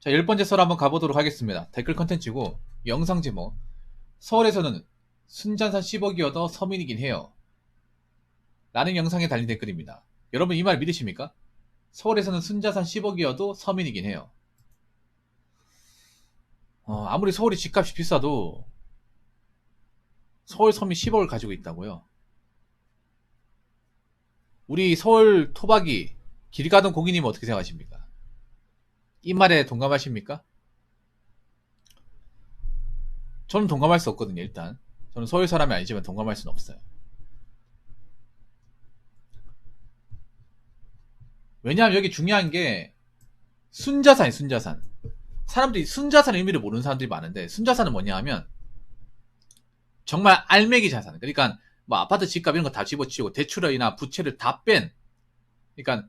자, 10번째 썰 한번 가보도록 하겠습니다. 댓글 컨텐츠고, 영상 제목. 서울에서는 순잔산 10억이 얻어 서민이긴 해요. 라는 영상에 달린 댓글입니다. 여러분 이 말 믿으십니까? 서울에서는 순자산 10억이어도 서민이긴 해요. 아무리 서울이 집값이 비싸도 서울 서민 10억을 가지고 있다고요. 우리 서울 토박이 길 가던 고객님은 어떻게 생각하십니까? 이 말에 동감하십니까? 저는 동감할 수 없거든요. 일단 저는 서울 사람이 아니지만 동감할 수는 없어요. 왜냐하면 여기 중요한 게 순자산이 순자산. 사람들이 순자산의 의미를 모르는 사람들이 많은데, 순자산은 뭐냐 하면 정말 알맹이 자산. 그러니까 뭐 아파트 집값 이런 거 다 집어치우고 대출이나 부채를 다 뺀, 그러니까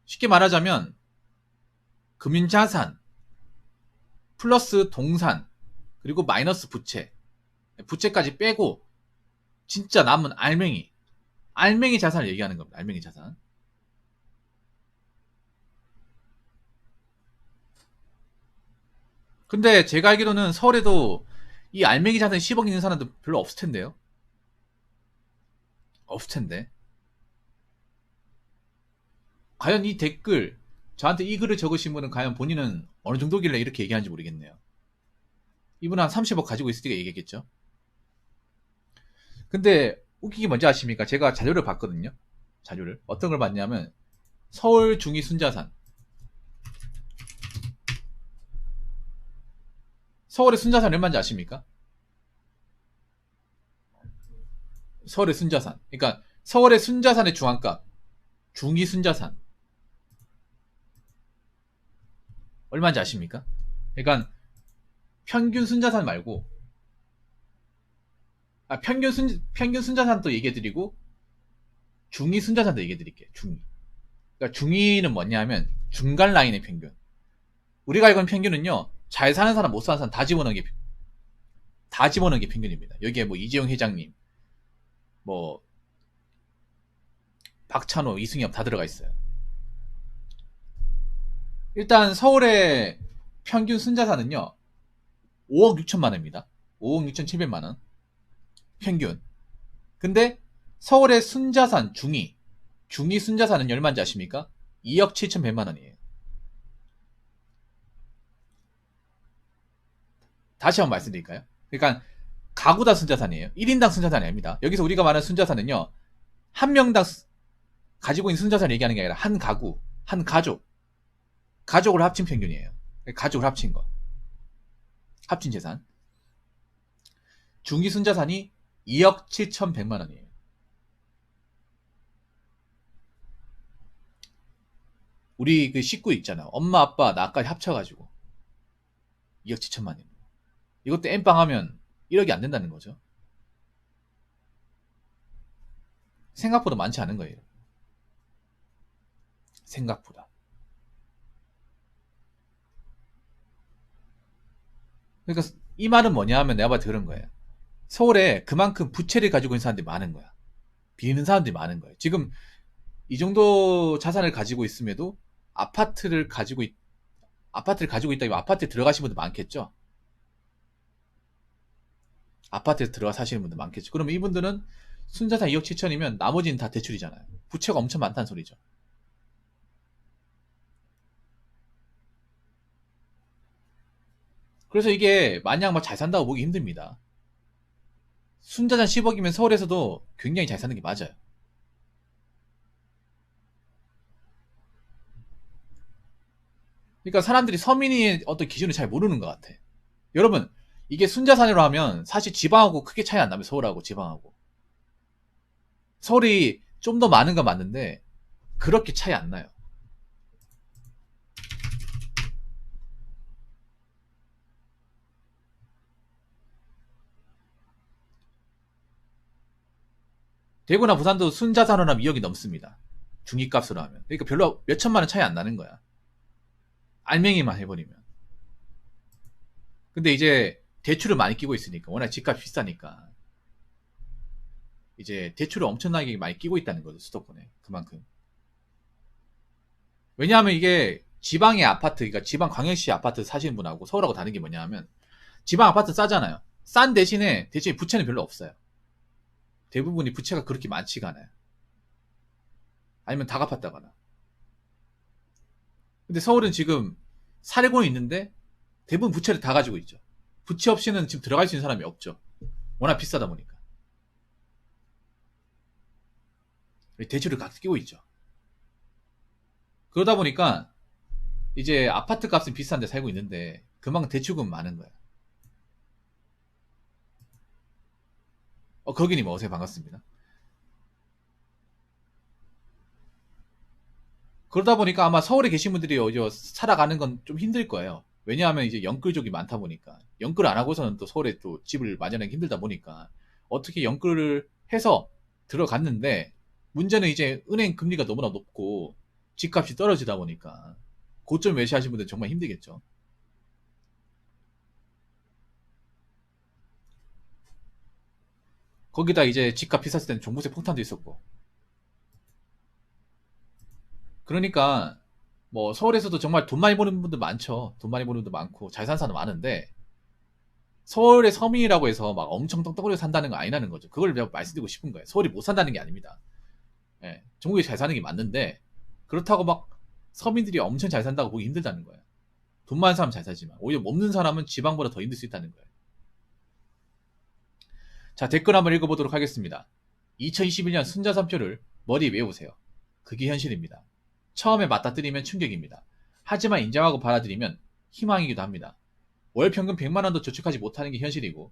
쉽게 말하자면 금융자산 플러스 동산 그리고 마이너스 부채까지 빼고 진짜 남은 알맹이 자산을 얘기하는 겁니다. 알맹이 자산. 근데 제가 알기로는 서울에도 이 알맹이 자산이 10억 있는 사람들 별로 없을 텐데요. 없을 텐데. 과연 이 댓글, 저한테 이 글을 적으신 분은 과연 본인은 어느 정도길래 이렇게 얘기하는지 모르겠네요. 이분은 한 30억 가지고 있을 때가 얘기했겠죠. 근데 웃기기 뭔지 아십니까? 제가 자료를 봤거든요. 자료를. 어떤 걸 봤냐면 서울 중위 순자산. 서울의 순자산 얼마인지 아십니까? 서울의 순자산. 그러니까 서울의 순자산의 중앙값. 중위 순자산. 얼마인지 아십니까? 그러니까 평균 순자산 말고, 평균 순자산도 얘기해드리고 중위 순자산도 얘기해드릴게요. 중위. 그러니까 중위는 뭐냐면 중간 라인의 평균. 우리가 알고 있는 평균은요, 잘 사는 사람 못 사는 사람 다 집어넣은 게 평균입니다. 여기에 뭐 이재용 회장님, 뭐 박찬호, 이승엽 다 들어가 있어요. 일단 서울의 평균 순자산은요 5억 6천만 원입니다. 5억 6천 7백만 원 평균. 근데 서울의 순자산 중위 순자산은 얼마인지 아십니까? 2억 7천 100만 원이에요. 다시 한번 말씀드릴까요? 그러니까 가구당 순자산이에요. 1인당 순자산이 아닙니다. 여기서 우리가 말하는 순자산은요, 한 명당 가지고 있는 순자산을 얘기하는 게 아니라 한 가구, 한 가족을 합친 평균이에요. 가족을 합친 거. 합친 재산. 중위 순자산이 2억 7,100만 원이에요. 우리 그 식구 있잖아. 엄마, 아빠, 나까지 합쳐가지고 2억 7천만 원. 이것도 엠빵 하면 1억이 안 된다는 거죠. 생각보다 많지 않은 거예요. 생각보다. 그러니까 이 말은 뭐냐 하면 내가 봐도 그런 거예요. 서울에 그만큼 부채를 가지고 있는 사람들이 많은 거야. 비는 사람들이 많은 거예요. 지금 이 정도 자산을 가지고 있음에도 아파트를 가지고 있다면 아파트에 들어가시는 분들 많겠죠. 아파트에 들어가 사시는 분들 많겠죠. 그러면 이분들은 순자산 2억 7천이면 나머지는 다 대출이잖아요. 부채가 엄청 많다는 소리죠. 그래서 이게 마냥 막 잘 산다고 보기 힘듭니다. 순자산 10억이면 서울에서도 굉장히 잘 사는 게 맞아요. 그러니까 사람들이 서민의 어떤 기준을 잘 모르는 것 같아. 여러분, 이게 순자산으로 하면 사실 지방하고 크게 차이 안 나면 서울하고 지방하고. 서울이 좀 더 많은 건 맞는데 그렇게 차이 안 나요. 대구나 부산도 순자산으로 하면 2억이 넘습니다. 중위값으로 하면. 그러니까 별로 몇 천만 원 차이 안 나는 거야. 알맹이만 해버리면. 근데 이제 대출을 많이 끼고 있으니까, 워낙 집값이 비싸니까 이제 대출을 엄청나게 많이 끼고 있다는 거죠. 수도권에. 그만큼. 왜냐하면 이게 지방의 아파트, 그러니까 지방 광역시 아파트 사시는 분하고 서울하고 다른 게 뭐냐 하면, 지방 아파트 싸잖아요. 싼 대신에 부채는 별로 없어요. 대부분이 부채가 그렇게 많지가 않아요. 아니면 다 갚았다거나. 근데 서울은 지금 살고 있는데 대부분 부채를 다 가지고 있죠. 부채 없이는 지금 들어갈 수 있는 사람이 없죠. 워낙 비싸다 보니까. 대출을 각 끼고 있죠. 그러다 보니까 이제 아파트 값은 비싼데 살고 있는데 그만큼 대출금 많은 거야. 거기님 어서요. 반갑습니다. 그러다 보니까 아마 서울에 계신 분들이 살아가는 건 좀 힘들 거예요. 왜냐하면 이제 영끌족이 많다 보니까. 영끌 안 하고서는 또 서울에 또 집을 마련하기 힘들다 보니까 어떻게 영끌을 해서 들어갔는데, 문제는 이제 은행 금리가 너무나 높고 집값이 떨어지다 보니까 고점 매수하신 분들 정말 힘들겠죠. 거기다 이제 집값 비쌌을 때는 종부세 폭탄도 있었고. 그러니까 뭐 서울에서도 정말 돈 많이 버는 분들 많죠. 돈 많이 버는 분들 많고 잘 사는 사람 많은데, 서울의 서민이라고 해서 막 엄청 떡떡거리고 산다는 거 아니라는 거죠. 그걸 내가 말씀드리고 싶은 거예요. 서울이 못 산다는 게 아닙니다. 예, 전국이 잘 사는 게 맞는데, 그렇다고 막 서민들이 엄청 잘 산다고 보기 힘들다는 거예요. 돈 많은 사람 잘 살지만 오히려 없는 사람은 지방보다 더 힘들 수 있다는 거예요. 자, 댓글 한번 읽어보도록 하겠습니다. 2021년 순자산표를 머리에 외우세요. 그게 현실입니다. 처음에 맞닥뜨리면 충격입니다. 하지만 인정하고 받아들이면 희망이기도 합니다. 월 평균 100만원도 저축하지 못하는 게 현실이고,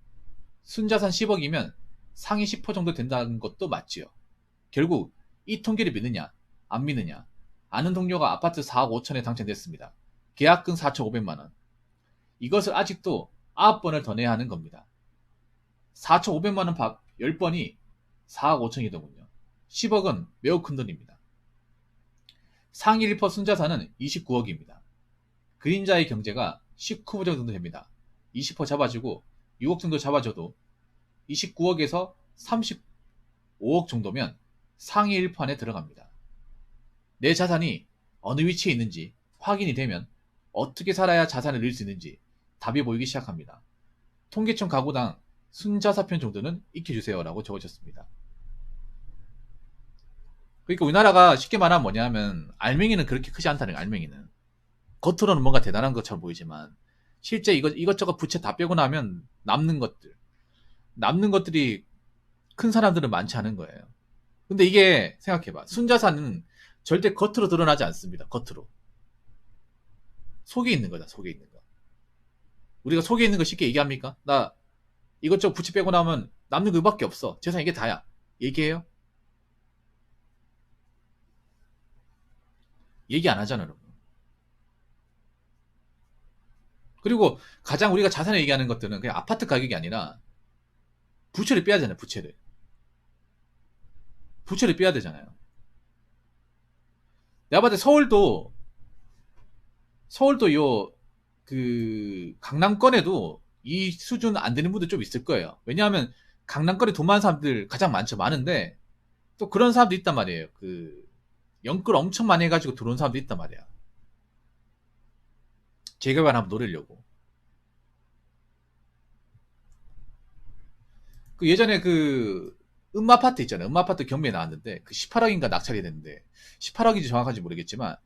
순자산 10억이면 상위 10% 정도 된다는 것도 맞지요. 결국 이 통계를 믿느냐 안 믿느냐. 아는 동료가 아파트 4억 5천에 당첨됐습니다. 계약금 4,500만원. 이것을 아직도 9번을 더 내야 하는 겁니다. 4,500만원 밥 10번이 4억 5천이더군요. 10억은 매우 큰 돈입니다. 상위 1% 순자산은 29억입니다. 그림자의 경제가 19억 정도 됩니다. 20% 잡아주고 6억 정도 잡아줘도 29억에서 35억 정도면 상위 1% 안에 들어갑니다. 내 자산이 어느 위치에 있는지 확인이 되면 어떻게 살아야 자산을 늘릴 수 있는지 답이 보이기 시작합니다. 통계청 가구당 순자사편 정도는 익혀주세요 라고 적어졌습니다. 그러니까 우리나라가 쉽게 말하면 뭐냐면, 알맹이는 그렇게 크지 않다는 거예요. 알맹이는 겉으로는 뭔가 대단한 것처럼 보이지만 실제 이것저것 부채 다 빼고 나면 남는 것들이 큰 사람들은 많지 않은 거예요. 근데 이게 생각해봐. 순자산은 절대 겉으로 드러나지 않습니다. 겉으로. 속에 있는 거다. 속에 있는 거. 우리가 속에 있는 거 쉽게 얘기합니까? 나 이것저것 부채 빼고 나면 남는 그밖에 없어. 재산 이게 다야. 얘기해요? 얘기 안 하잖아, 여러분. 그리고 가장 우리가 자산을 얘기하는 것들은 그냥 아파트 가격이 아니라 부채를 빼야 되잖아요. 부채를 빼야 되잖아요. 내가 봤을 때 서울도 강남권에도 이 수준 안 되는 분들 좀 있을 거예요. 왜냐하면 강남권에 돈 많은 사람들 가장 많은데 또 그런 사람도 있단 말이에요. 연끌 엄청 많이 해가지고 들어온 사람도 있단 말이야. 재개발 한번 노리려고. 예전에 음마아파트 있잖아요. 음마아파트 경매에 나왔는데 18억인가 낙찰이 됐는데, 18억인지 정확한지 모르겠지만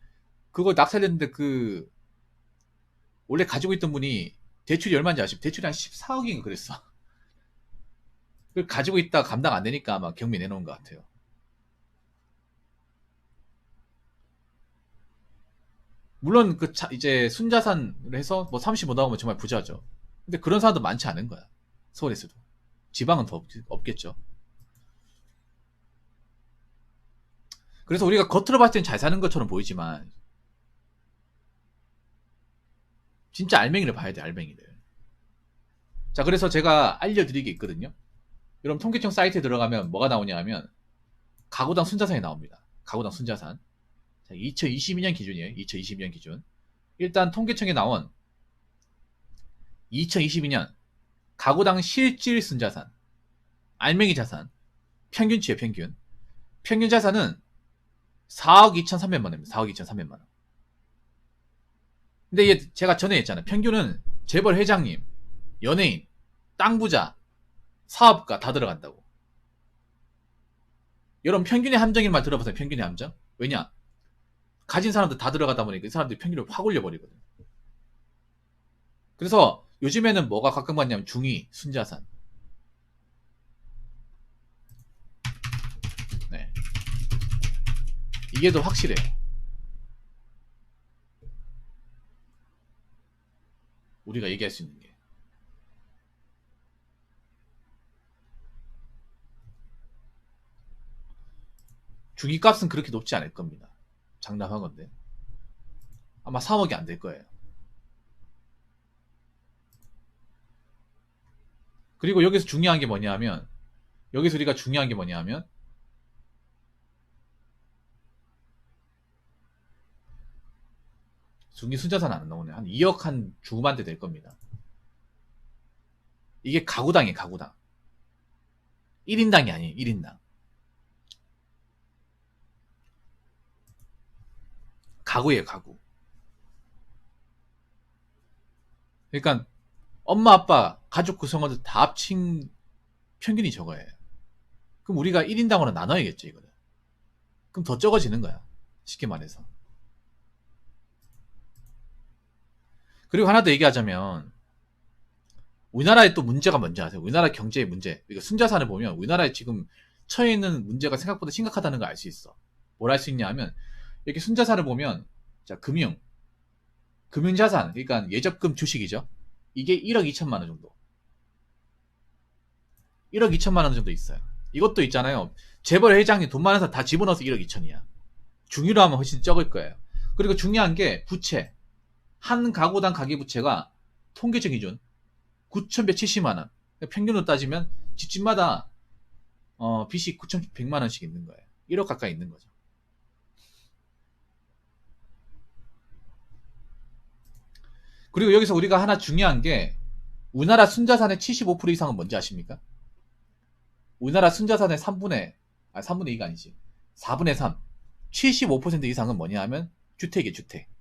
그거 낙찰됐는데 원래 가지고 있던 분이 대출이 얼마인지 아시죠? 대출이 한 14억인가 그랬어. 그걸 가지고 있다 감당 안 되니까 아마 경매 내놓은 것 같아요. 물론 이제 순자산을 해서 뭐 35 나오면 정말 부자죠. 근데 그런 사람도 많지 않은 거야. 서울에서도. 지방은 더 없겠죠. 그래서 우리가 겉으로 봤을 땐 잘 사는 것처럼 보이지만 진짜 알맹이를 봐야 돼. 알맹이를. 자, 그래서 제가 알려드릴 게 있거든요. 여러분 통계청 사이트에 들어가면 뭐가 나오냐 하면 가구당 순자산이 나옵니다. 가구당 순자산. 자, 2022년 기준이에요. 2022년 기준. 일단 통계청에 나온 2022년 가구당 실질 순자산, 알맹이 자산, 평균치예요. 평균 자산은 4억 2,300만 원입니다. 4억 2,300만 원. 근데 이게 제가 전에 했잖아요. 평균은 재벌 회장님, 연예인, 땅 부자, 사업가 다 들어간다고. 여러분 평균의 함정인 말 들어보세요. 평균의 함정. 왜냐? 가진 사람들 다 들어가다 보니까 이 사람들이 평균을 확 올려버리거든. 그래서 요즘에는 뭐가 각광받냐면 중위, 순자산. 네. 이게 더 확실해요. 우리가 얘기할 수 있는 게. 중위 값은 그렇게 높지 않을 겁니다. 장담하건데. 아마 3억이 안 될 거예요. 그리고 여기서 중요한 게 뭐냐면, 여기서 우리가 중요한 게 뭐냐면, 중위 순자산 안 나오네. 한 2억 한 중반대 될 겁니다. 이게 가구당이에요, 가구당. 1인당이 아니에요, 1인당. 가구예요, 가구. 그러니까 엄마, 아빠, 가족 구성원들 다 합친 평균이 저거예요. 그럼 우리가 1인당으로 나눠야겠죠, 이거를. 그럼 더 적어지는 거야. 쉽게 말해서. 그리고 하나 더 얘기하자면, 우리나라의 또 문제가 뭔지 아세요? 우리나라 경제의 문제. 그러니까 순자산을 보면 우리나라에 지금 처해 있는 문제가 생각보다 심각하다는 걸 알 수 있어. 뭘 알 수 있냐 하면, 이렇게 순자산을 보면, 자, 금융자산, 그러니까 예적금 주식이죠. 이게 1억 2천만 원 정도. 1억 2천만 원 정도 있어요. 이것도 있잖아요. 재벌 회장이 돈 많은 사람 다 집어넣어서 1억 2천이야. 중위로 하면 훨씬 적을 거예요. 그리고 중요한 게 부채. 한 가구당 가계부채가 통계적 기준 9,170만 원. 평균으로 따지면 집집마다 빚이 9,100만 원씩 있는 거예요. 1억 가까이 있는 거죠. 그리고 여기서 우리가 하나 중요한 게 우리나라 순자산의 75% 이상은 뭔지 아십니까? 우리나라 순자산의 3분의 2가 아니지. 4분의 3. 75% 이상은 뭐냐 하면 주택이에요, 주택.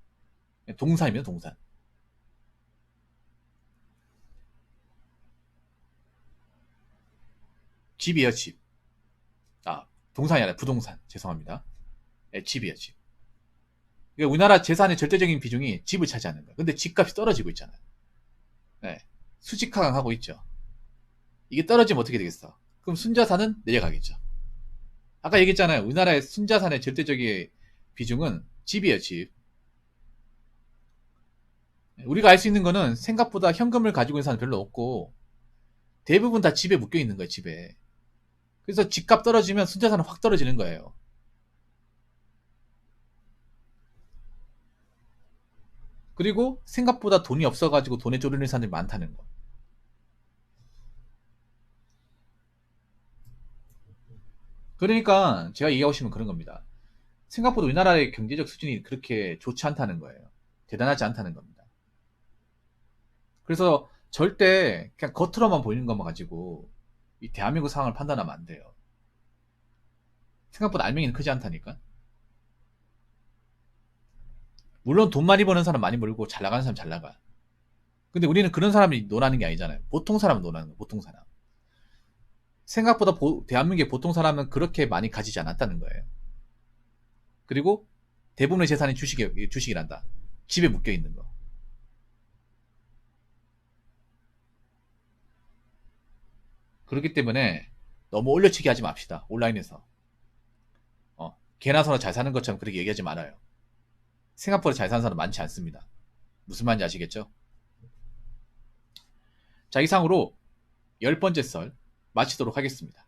동산이면 동산. 집이에요, 집. 동산이 아니라 부동산. 죄송합니다. 네, 집이에요, 집. 그러니까 우리나라 재산의 절대적인 비중이 집을 차지하는 거예요. 근데 집값이 떨어지고 있잖아요. 네. 수직하강하고 있죠. 이게 떨어지면 어떻게 되겠어? 그럼 순자산은 내려가겠죠. 아까 얘기했잖아요. 우리나라의 순자산의 절대적인 비중은 집이에요, 집. 우리가 알 수 있는 거는 생각보다 현금을 가지고 있는 사람은 별로 없고 대부분 다 집에 묶여 있는 거예요, 집에. 그래서 집값 떨어지면 순자산은 확 떨어지는 거예요. 그리고 생각보다 돈이 없어가지고 돈에 쪼르는 사람들이 많다는 거. 그러니까 제가 얘기하고 싶은 그런 겁니다. 생각보다 우리나라의 경제적 수준이 그렇게 좋지 않다는 거예요. 대단하지 않다는 겁니다. 그래서 절대 그냥 겉으로만 보이는 것만 가지고 이 대한민국 상황을 판단하면 안 돼요. 생각보다 알맹이는 크지 않다니까. 물론 돈 많이 버는 사람 많이 벌고 잘 나가는 사람 잘 나가. 근데 우리는 그런 사람이 논하는 게 아니잖아요. 보통 사람은 논하는 거예요. 보통 사람. 생각보다 대한민국의 보통 사람은 그렇게 많이 가지지 않았다는 거예요. 그리고 대부분의 재산이 주식이란다. 집에 묶여 있는 거. 그렇기 때문에 너무 올려치기 하지 맙시다. 온라인에서. 개나 소나 잘 사는 것처럼 그렇게 얘기하지 말아요. 생각보다 잘 사는 사람 많지 않습니다. 무슨 말인지 아시겠죠? 자, 이상으로 10번째 썰 마치도록 하겠습니다.